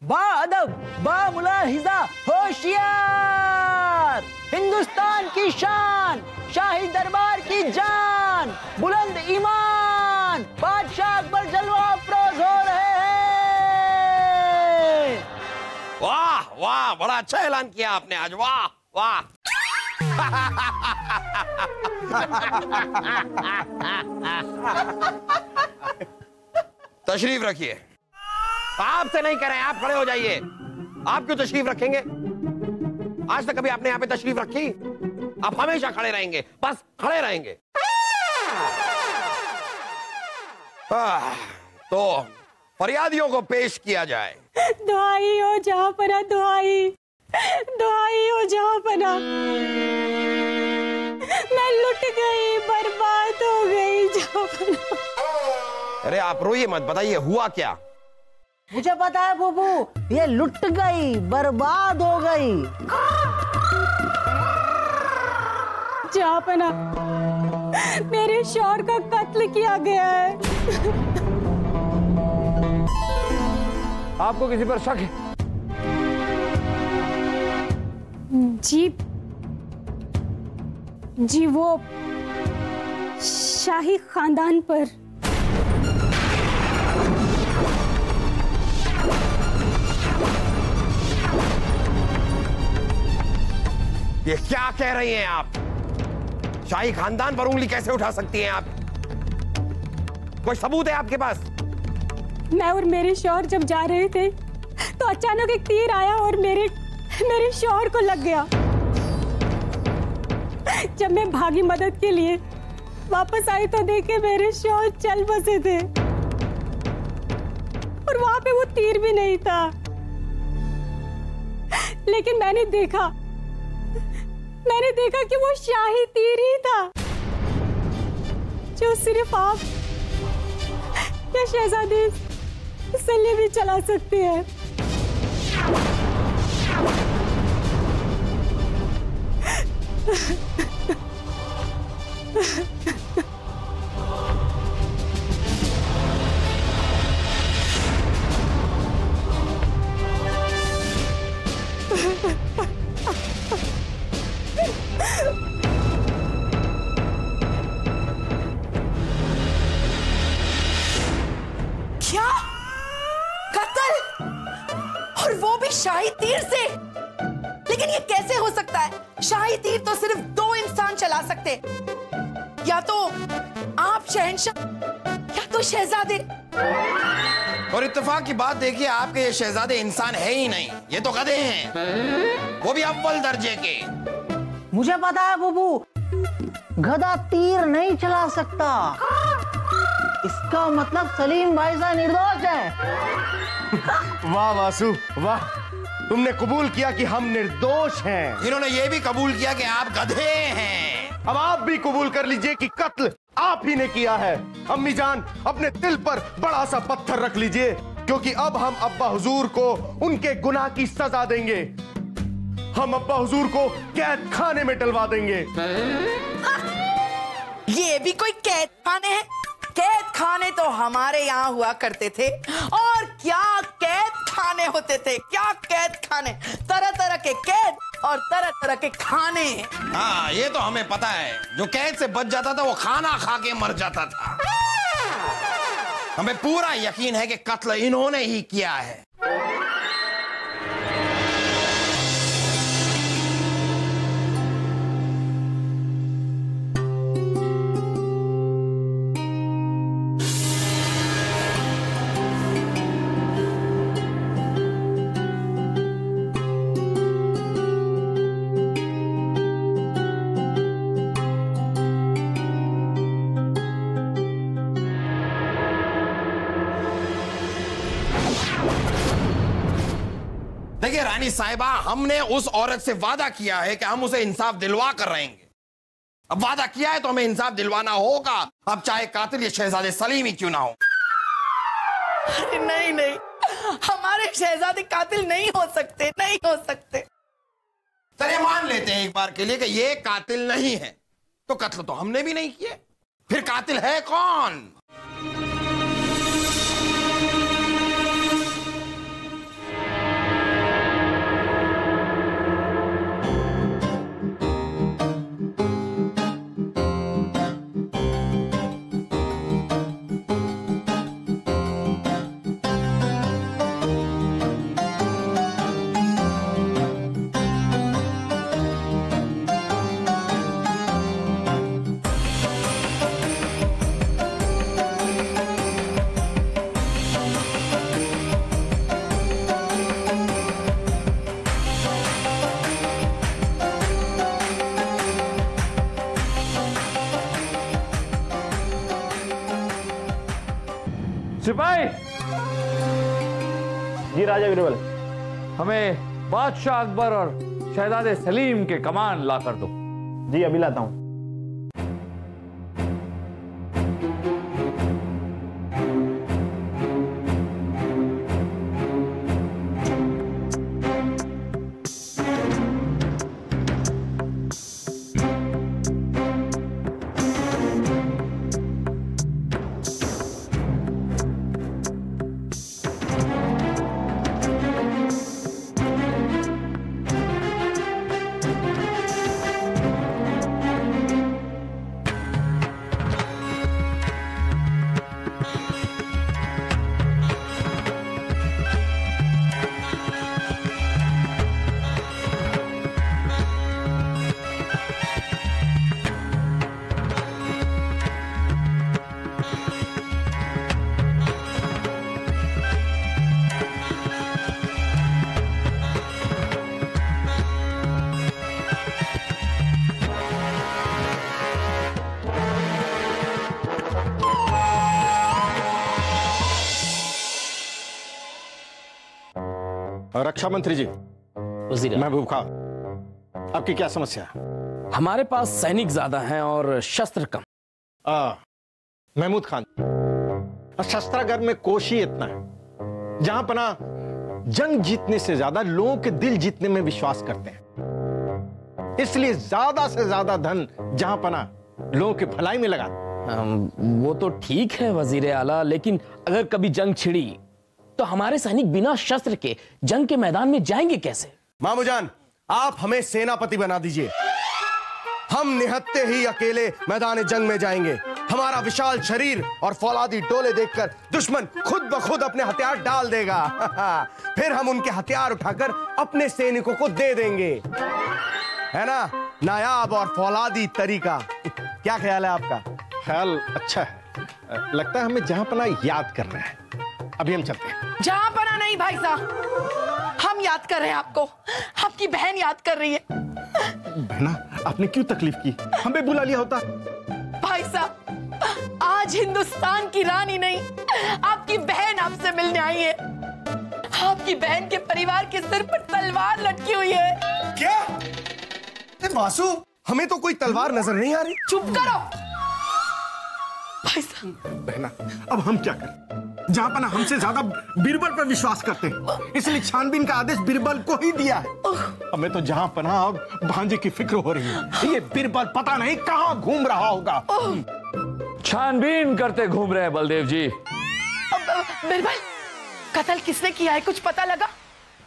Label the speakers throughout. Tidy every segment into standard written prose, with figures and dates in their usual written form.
Speaker 1: बाअदब, बामुलाहिजा, होशियार, हिंदुस्तान की शान, शाही दरबार की जान, बुलंद ईमान, बादशाह अकबर जलवा अफरोज हो रहे हैं।
Speaker 2: वाह वाह, बड़ा अच्छा ऐलान किया आपने आज, वाह वाह। तशरीफ रखिए। आपसे नहीं करें, आप खड़े हो जाइए। आप क्यों तशरीफ रखेंगे? आज तक कभी आपने यहाँ पे तशरीफ रखी? आप हमेशा खड़े रहेंगे, बस खड़े रहेंगे। तो फरियादियों को पेश किया जाए।
Speaker 3: दुआई हो जहाँपना, दुआई, दुआई हो जहाँपना। मैं लुट गई, बर्बाद हो गई जहाँपना।
Speaker 2: अरे आप रोइए मत, बताइए हुआ क्या?
Speaker 1: मुझे पता है बुबू, ये लुट गई, बर्बाद हो गई।
Speaker 3: जहाँपना, मेरे शौहर का कत्ल किया गया है।
Speaker 2: आपको किसी पर शक है?
Speaker 3: जी वो शाही खानदान पर।
Speaker 2: ये क्या कह रही हैं आप? शाही खानदान पर उंगली कैसे उठा सकती हैं आप? कोई सबूत है आपके पास?
Speaker 3: मैं और मेरे शौहर जब जा रहे थे तो अचानक एक तीर आया और मेरे शौहर को लग गया। जब मैं भागी मदद के लिए वापस आई तो देखे मेरे शौहर चल बसे थे और वहां पे वो तीर भी नहीं था। लेकिन मैंने देखा कि वो शाही तीर ही था जो सिर्फ आप या शहजादी सल्ले भी चला सकते हैं।
Speaker 4: क्या? कत्ल? और वो भी शाही तीर से? लेकिन ये कैसे हो सकता है? शाही तीर तो सिर्फ 2 इंसान चला सकते, या तो आप शहंशाह या तो शहजादे।
Speaker 2: और इत्तेफाक की बात देखिए, आपके ये शहजादे इंसान है ही नहीं, ये तो गधे हैं, वो भी अव्वल दर्जे के।
Speaker 1: मुझे पता है बुबू, गधा तीर नहीं चला सकता। इसका मतलब सलीम भाई साहब निर्दोष है।
Speaker 5: वाह वासु वाह, तुमने कबूल किया कि हम निर्दोष हैं।
Speaker 2: इन्होंने ये भी कबूल किया कि आप गधे हैं।
Speaker 5: अब आप भी कबूल कर लीजिए कि कत्ल आप ही ने किया है। अम्मी जान, अपने दिल पर बड़ा सा पत्थर रख लीजिए, क्योंकि अब हम अब्बा हुजूर को उनके गुनाह की सजा देंगे। हम अब्बा हुजूर को कैद खाने में डलवा देंगे।
Speaker 4: ये भी कोई कैद खाने हैं? कैद खाने तो हमारे यहाँ हुआ करते थे, और क्या कैद खाने होते थे, क्या कैद खाने, तरह तरह के कैद और तरह तरह के खाने।
Speaker 2: हाँ, ये तो हमें पता है, जो कैद से बच जाता था वो खाना खा के मर जाता था। हमें पूरा यकीन है कि कत्ल इन्होंने ही किया है। देखिए रानी साहिबा, हमने उस औरत से वादा किया है कि हम उसे इंसाफ दिलवा कर रहेंगे। अब वादा किया है तो हमें इंसाफ दिलवाना होगा, अब चाहे कातिल ये शहजादे सलीम ही क्यों ना हो।
Speaker 4: नहीं नहीं, हमारे शहजादे कातिल नहीं हो सकते, नहीं हो सकते।
Speaker 2: चलिए मान लेते हैं एक बार के लिए कि ये कातिल नहीं है, तो कत्ल तो हमने भी नहीं किए, फिर कातिल है कौन?
Speaker 6: सिपाही जी, राजा बीरबल, हमें बादशाह अकबर और शहजादे सलीम के कमान ला कर दो। जी अभी लाता हूं।
Speaker 7: रक्षा मंत्री जी,
Speaker 8: वजीर,
Speaker 7: महबूब खान, आपकी क्या समस्या है?
Speaker 8: हमारे पास सैनिक ज्यादा हैं और शस्त्र कम।
Speaker 7: महमूद खान, शस्त्रागार में कोश ही इतना है, जहां पना जंग जीतने से ज्यादा लोगों के दिल जीतने में विश्वास करते हैं। इसलिए ज्यादा से ज्यादा धन जहां पना लोगों की भलाई में लगा।
Speaker 8: वो तो ठीक है वजीर आला, लेकिन अगर कभी जंग छिड़ी तो हमारे सैनिक बिना शस्त्र के जंग के मैदान में जाएंगे कैसे?
Speaker 5: मामूजान, आप हमें सेनापति बना दीजिए। हम निहत्ते ही अकेले मैदान जंग में जाएंगे। हमारा विशाल शरीर और फौलादी डोले देखकर दुश्मन खुद ब खुद अपने हथियार डाल देगा। फिर हम उनके हथियार उठाकर अपने सैनिकों को दे देंगे। है ना नायाब और फौलादी तरीका? क्या ख्याल है आपका?
Speaker 7: ख्याल अच्छा है। लगता है हमें जहां पना याद करना है। अभी हम चलते हैं।
Speaker 4: जहां पना नहीं भाई साहब, हम याद कर रहे हैं आपको। आपकी बहन याद कर रही है।
Speaker 7: बहना, आपने क्यों तकलीफ की? हमें बुला लिया होता।
Speaker 4: भाई साहब, आज हिंदुस्तान की रानी नहीं, आपकी बहन आपसे मिलने आई है। आपकी बहन के परिवार के सिर पर तलवार लटकी हुई है।
Speaker 5: क्या? वासु, हमें तो कोई तलवार नजर नहीं आ रही।
Speaker 4: चुप करो भाई साहब।
Speaker 7: बहना, अब हम क्या करें? जहां पना हमसे ज्यादा बीरबल पर विश्वास करते हैं, इसलिए छानबीन का आदेश बीरबल को ही दिया है। हमें तो जहां पना अब भांजे की फिक्र हो रही है। ये बीरबल पता नहीं कहां घूम रहा होगा।
Speaker 6: छानबीन करते घूम रहे हैं बलदेव जी।
Speaker 4: बीरबल, कत्ल किसने किया है, कुछ पता लगा?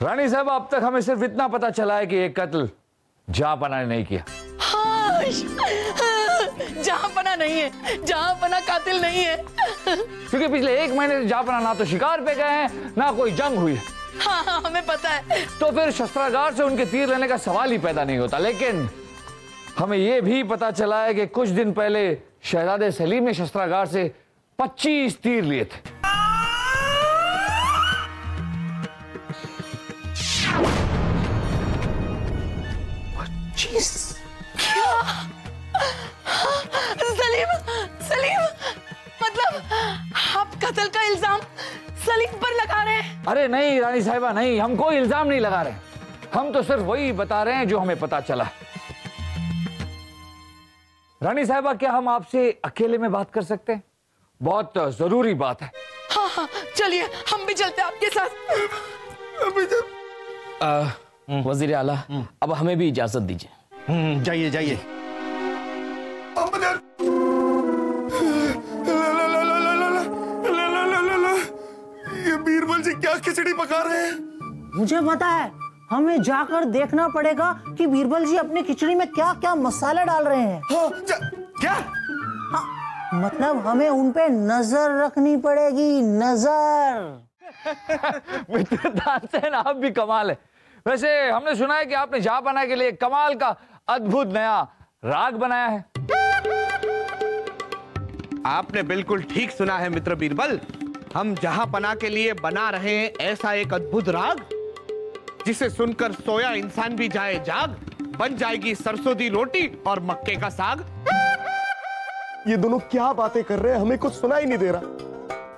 Speaker 6: रानी साहब, अब तक हमें सिर्फ इतना पता चला है कि ये कत्ल जहांपना ने नहीं किया।
Speaker 4: जहांपना नहीं है, जहांपना कातिल नहीं है।
Speaker 6: क्योंकि पिछले 1 महीने से जहांपना ना तो शिकार पे गए हैं, ना कोई जंग हुई है।
Speaker 4: हाँ, हमें पता है।
Speaker 6: तो फिर शस्त्रागार से उनके तीर लेने का सवाल ही पैदा नहीं होता। लेकिन हमें यह भी पता चला है कि कुछ दिन पहले शहजादे सलीम ने शस्त्रागार से 25 तीर लिए थे।
Speaker 4: सलीम, मतलब आप कत्ल का इल्जाम सलीम पर लगा रहे हैं?
Speaker 6: अरे नहीं रानी साहिबा, नहीं, हम कोई इल्जाम नहीं लगा रहे। हम तो सिर्फ वही बता रहे हैं जो हमें पता चला। रानी साहिबा, क्या हम आपसे अकेले में बात कर सकते हैं? बहुत जरूरी बात है।
Speaker 4: हाँ, चलिए हम भी चलते हैं आपके साथ।
Speaker 8: वजीर आला, अब हमें भी इजाजत दीजिए।
Speaker 7: जाइए जाइए।
Speaker 5: खिचड़ी पका रहे हैं।
Speaker 1: मुझे पता है, हमें जाकर देखना पड़ेगा कि बीरबल जी अपनी खिचड़ी में क्या क्या मसाले डाल रहे हैं।
Speaker 5: हाँ, क्या?
Speaker 1: हाँ, मतलब हमें उन पे नजर रखनी पड़ेगी, नजर।
Speaker 6: मित्र तानसेन, आप भी कमाल है। वैसे हमने सुना है कि आपने जहांपना के लिए कमाल का अद्भुत नया राग बनाया है।
Speaker 5: आपने बिल्कुल ठीक सुना है मित्र बीरबल। हम जहांपना के लिए बना रहे हैं ऐसा एक अद्भुत राग जिसे सुनकर सोया इंसान भी जाए जाग, बन जाएगी सरसों दी रोटी और मक्के का साग। ये दोनों क्या बातें कर रहे हैं? हमें कुछ सुनाई नहीं दे रहा।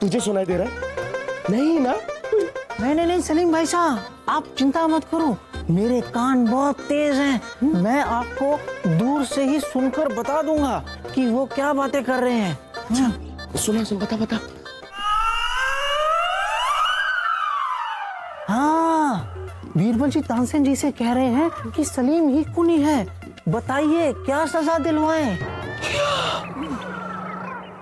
Speaker 5: तुझे सुनाई दे रहा है? नहीं ना?
Speaker 1: नहीं सलीम भाई साहब, आप चिंता मत करो, मेरे कान बहुत तेज हैं। मैं आपको दूर से ही सुनकर बता दूंगा कि वो क्या बातें कर रहे हैं।
Speaker 5: सुना, बता।
Speaker 1: हाँ, बीरबल जी तानसेन जी से कह रहे हैं कि सलीम ही खूनी है। बताइए क्या सजा दिलवाएं?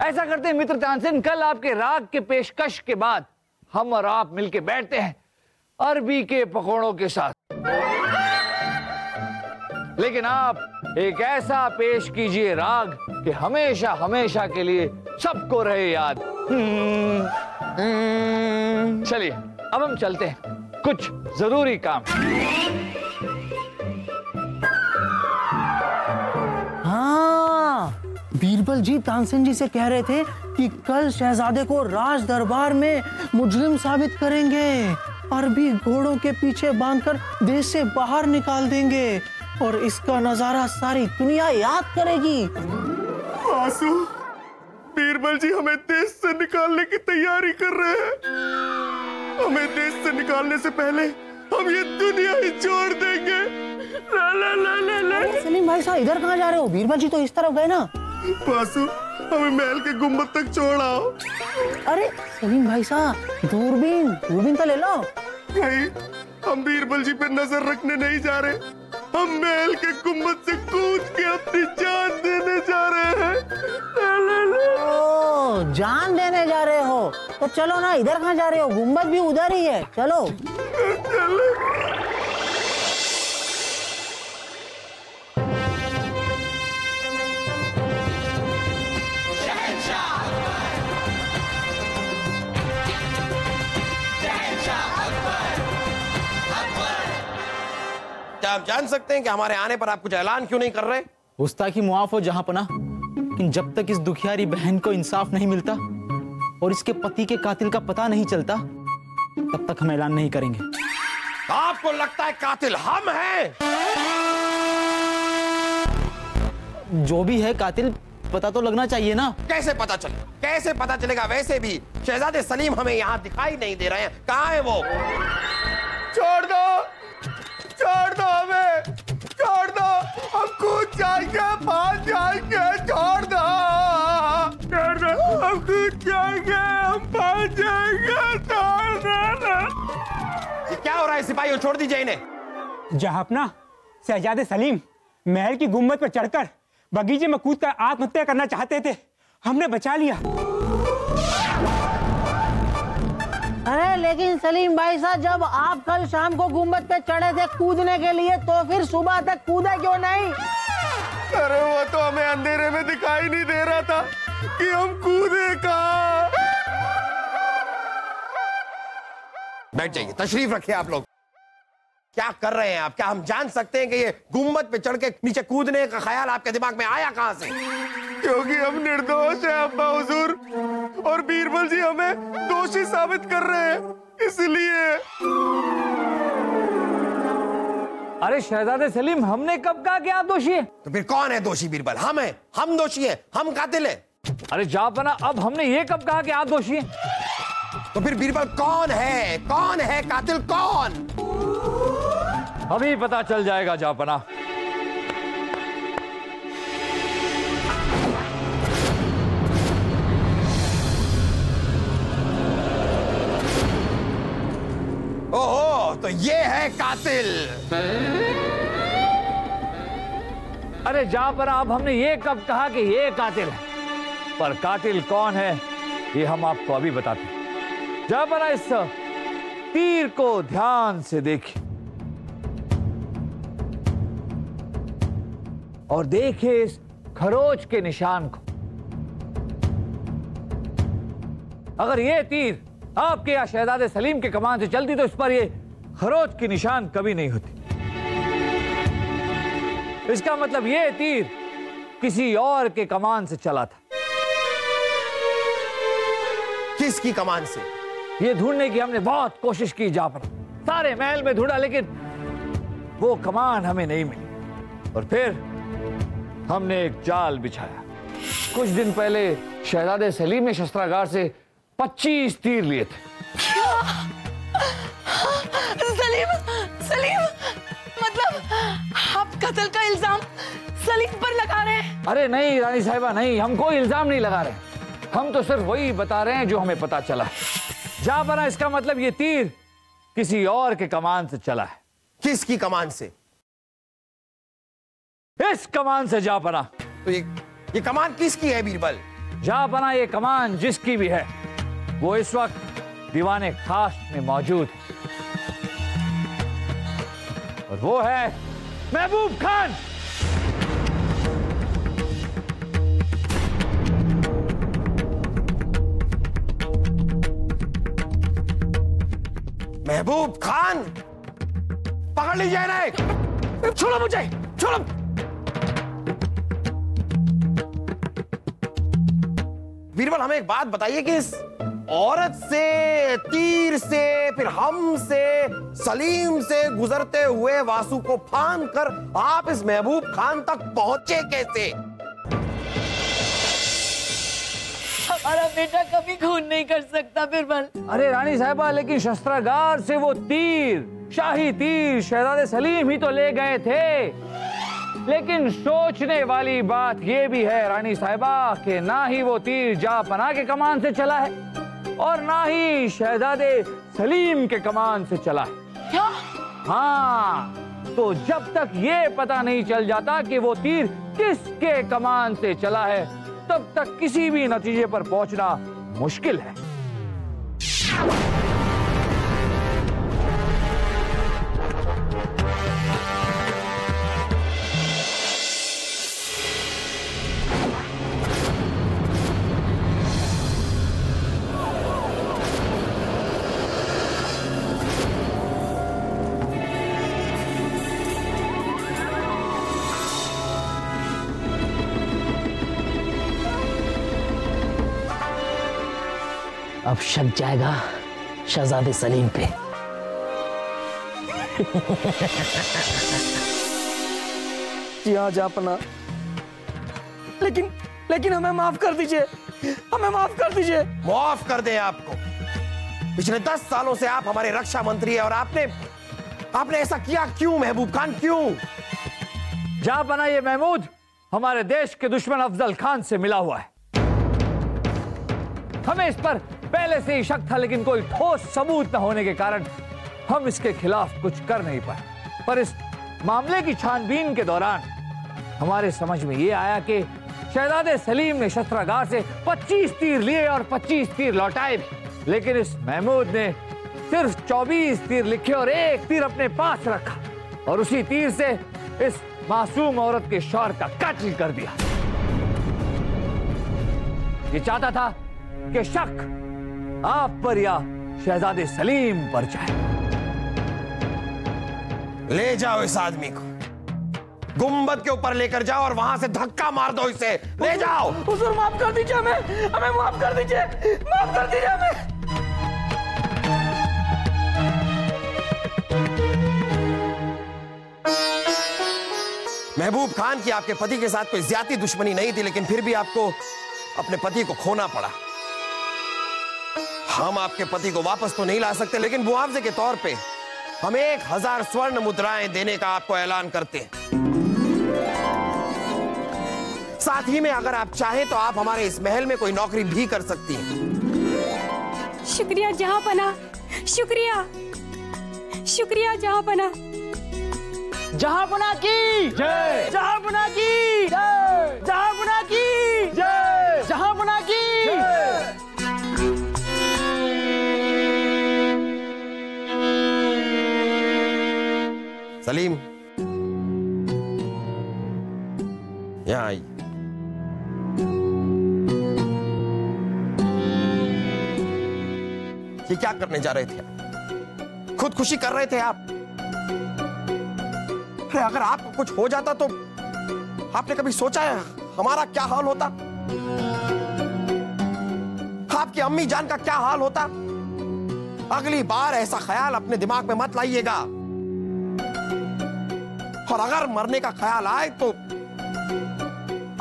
Speaker 6: ऐसा करते हैं मित्र तानसेन, कल आपके राग के पेशकश के बाद हम और आप मिलके बैठते हैं अरबी के पकौड़ों के साथ। लेकिन आप एक ऐसा पेश कीजिए राग कि हमेशा हमेशा के लिए सबको रहे याद। चलिए अब हम चलते हैं, कुछ जरूरी काम।
Speaker 1: हाँ, बीरबल जी तानसेन जी से कह रहे थे कि कल शहजादे को राज दरबार में मुजरिम साबित करेंगे, अरबी घोड़ों के पीछे बांधकर देश से बाहर निकाल देंगे और इसका नजारा सारी दुनिया याद करेगी।
Speaker 5: आंसू, बीरबल जी हमें देश से निकालने की तैयारी कर रहे हैं। हमें देश से निकालने से पहले हम ये दुनिया ही छोड़ देंगे। ला ला ला ला ला।
Speaker 1: सलीम भाई साहब, इधर कहाँ जा रहे हो? बीरबल जी तो इस तरफ गए ना।
Speaker 5: पासू, हमें महल के गुम्बद तक छोड़ आओ।
Speaker 1: अरे सलीम भाई साहब, दूरबीन तो ले लो।
Speaker 5: नहीं, हम बीरबल जी पे नजर रखने नहीं जा रहे, हम महल के गुम्बद से कूद के अपनी जान देने जा रहे हैं।
Speaker 1: ओ, जान देने जा रहे हो तो चलो ना, इधर कहाँ जा रहे हो? गुम्बद भी उधर ही है, चलो।
Speaker 2: क्या आप जान सकते हैं कि हमारे आने पर आप कुछ ऐलान क्यों नहीं कर रहे?
Speaker 9: गुस्ताखी मुआफ हो जहांपना, लेकिन जब तक इस दुखियारी बहन को इंसाफ नहीं मिलता और इसके पति के कातिल का पता नहीं चलता, तब तक हम ऐलान नहीं करेंगे।
Speaker 2: आपको लगता है कातिल हम हैं?
Speaker 9: जो भी है कातिल पता तो लगना चाहिए ना।
Speaker 2: कैसे पता चले? कैसे पता चलेगा? वैसे भी शहजादे सलीम हमें यहाँ दिखाई नहीं दे रहे हैं। कहाँ है वो?
Speaker 5: छोड़ दो हमें, छोड़ दो, हम कूद जाएंगे, भाग जाएंगे, छोड़ दो, हम कूद जाएंगे, हम भाग जाएंगे, छोड़ दो।
Speaker 2: ये क्या हो रहा है सिपाहियों? छोड़ दीजिए इन्हें।
Speaker 10: जहांपना, शहजादे सलीम महल की गुम्बद पर चढ़कर बगीचे में कूदकर आत्महत्या करना चाहते थे, हमने बचा लिया।
Speaker 1: अरे लेकिन सलीम भाई साहब, जब आप कल शाम को गुम्बद पे चढ़े थे कूदने के लिए, तो फिर सुबह तक कूदे क्यों नहीं?
Speaker 5: अरे वो तो हमें अंधेरे में दिखाई नहीं दे रहा था कि हम कूदे कहाँ।
Speaker 2: बैठ जाइए, तशरीफ रखिए आप लोग। क्या कर रहे हैं आप? क्या हम जान सकते हैं कि ये गुम्बद पे चढ़ के नीचे कूदने का ख्याल आपके दिमाग में आया कहां से?
Speaker 5: क्योंकि हम निर्दोष हैं अब्बा हुजूर, और बीरबल जी हमें दोषी साबित कर रहे हैं, इसलिए।
Speaker 6: अरे शहजादे सलीम, हमने कब कहा कि आप दोषी हैं?
Speaker 2: तो फिर कौन है दोषी? बीरबल हम हैं, हम दोषी हैं, हम कातिल हैं।
Speaker 6: अरे जहांपना, अब हमने ये कब कहा कि आप दोषी हैं?
Speaker 2: तो फिर बीरबल कौन है? कौन है कातिल? कौन?
Speaker 6: अभी पता चल जाएगा जहांपना।
Speaker 2: ओहो, तो ये है कातिल।
Speaker 6: अरे जहांपना, अब हमने ये कब कहा कि ये कातिल है? पर कातिल कौन है ये हम आपको अभी बताते हैं। जहांपना, तीर को ध्यान से देखिए और देखिए इस खरोच के निशान को। अगर ये तीर आपके या शहजादे सलीम के कमान से चलती तो इस पर ये खरोच की निशान कभी नहीं होती। इसका मतलब ये तीर किसी और के कमान से चला था।
Speaker 2: किसकी कमान से?
Speaker 6: ये ढूंढने की हमने बहुत कोशिश की जाफर, सारे महल में ढूंढा लेकिन वो कमान हमें नहीं मिली। और फिर हमने एक जाल बिछाया। कुछ दिन पहले शहजादे सलीम ने शस्त्रागार से 25 तीर लिए थे।
Speaker 4: सलीम, सलीम, मतलब आप कत्ल का इल्जाम सलीम पर लगा रहे हैं?
Speaker 6: अरे नहीं रानी साहिबा, नहीं, हम कोई इल्जाम नहीं लगा रहे, हम तो सिर्फ वही बता रहे हैं जो हमें पता चला। जा बना, इसका मतलब ये तीर किसी और के कमान से चला है।
Speaker 2: किसकी कमान से?
Speaker 6: इस कमान से जा बना।
Speaker 2: तो ये कमान किसकी है बीरबल?
Speaker 6: जा बना, ये कमान जिसकी भी है वो इस वक्त दीवाने खास में मौजूद है और वो है महबूब खान।
Speaker 2: महबूब खान, पकड़ लीजिए ना। छोड़ो मुझे, छोड़ो। बीरबल, हमें एक बात बताइए कि इस औरत से, तीर से, फिर हमसे, सलीम से गुजरते हुए वासु को फांद कर आप इस महबूब खान तक पहुंचे कैसे?
Speaker 11: हमारा बेटा कभी खून नहीं कर सकता बीरबल।
Speaker 6: अरे रानी साहिबा, लेकिन शस्त्रागार से वो तीर, शाही तीर शहजादे सलीम ही तो ले गए थे। लेकिन सोचने वाली बात यह भी है रानी साहिबा कि ना ही वो तीर जहांपनाह के कमान से चला है और ना ही शहजादे सलीम के कमान से चला है।
Speaker 4: क्या?
Speaker 6: हाँ, तो जब तक ये पता नहीं चल जाता कि वो तीर किसके कमान से चला है तब तक किसी भी नतीजे पर पहुंचना मुश्किल है।
Speaker 8: अब शक जाएगा शहजादे सलीम पे।
Speaker 11: जी हाँ जापना, लेकिन हमें माफ कर दीजिए, हमें माफ कर दीजिए।
Speaker 2: माफ कर दें आपको? पिछले 10 सालों से आप हमारे रक्षा मंत्री हैं और आपने ऐसा किया क्यों महबूब खान, क्यों?
Speaker 6: जा बना, ये महमूद हमारे देश के दुश्मन अफजल खान से मिला हुआ है। हमें इस पर पहले से ही शक था लेकिन कोई ठोस सबूत न होने के कारण हम इसके खिलाफ कुछ कर नहीं पाए। पर इस मामले की छानबीन के दौरान हमारे समझ में यह आया कि शहजादे सलीम ने शस्त्रागार से 25 तीर लिए और 25 तीर लौटाए भी, लेकिन इस महमूद ने सिर्फ 24 तीर लिखे और एक तीर अपने पास रखा और उसी तीर से इस मासूम औरत के शौहर का कत्ल कर दिया। ये चाहता था कि शक आप पर या शहजादे सलीम पर जाए।
Speaker 2: ले जाओ इस आदमी को, गुंबद के ऊपर लेकर जाओ और वहां से धक्का मार दो इसे। ले जाओ।
Speaker 11: हुजूर माफ कर दीजिए हमें माफ कर दीजिए, माफ कर दीजिए हमें।
Speaker 2: महबूब खान की आपके पति के साथ कोई ज्यादा दुश्मनी नहीं थी लेकिन फिर भी आपको अपने पति को खोना पड़ा। हम आपके पति को वापस तो नहीं ला सकते लेकिन मुआवजे के तौर पे हम 1000 स्वर्ण मुद्राएं देने का आपको ऐलान करते हैं। साथ ही में अगर आप चाहें तो आप हमारे इस महल में कोई नौकरी भी कर सकती हैं।
Speaker 3: शुक्रिया जहांपनाह, शुक्रिया, शुक्रिया जहांपनाह।
Speaker 11: जहांपनाह की जय, जहांपनाह की जय, जहांपनाह की जय, जहांपनाह की जय।
Speaker 2: सलीम, यहां आई। ये क्या करने जा रहे थे आप? खुदकुशी कर रहे थे आप? अरे अगर आपको कुछ हो जाता तो आपने कभी सोचा है हमारा क्या हाल होता? आपकी अम्मी जान का क्या हाल होता? अगली बार ऐसा ख्याल अपने दिमाग में मत लाइएगा। और अगर मरने का ख्याल आए तो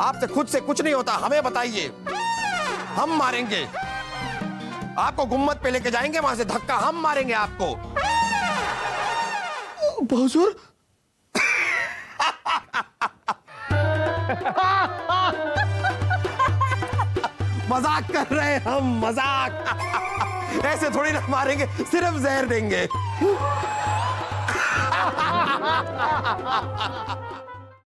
Speaker 2: आपसे खुद से कुछ नहीं होता, हमें बताइए, हम मारेंगे आपको। गुम्मत पे लेके जाएंगे, वहां से धक्का हम मारेंगे आपको।
Speaker 5: हुजूर,
Speaker 2: मजाक कर रहे हैं हम, मजाक। ऐसे थोड़ी ना मारेंगे, सिर्फ जहर देंगे।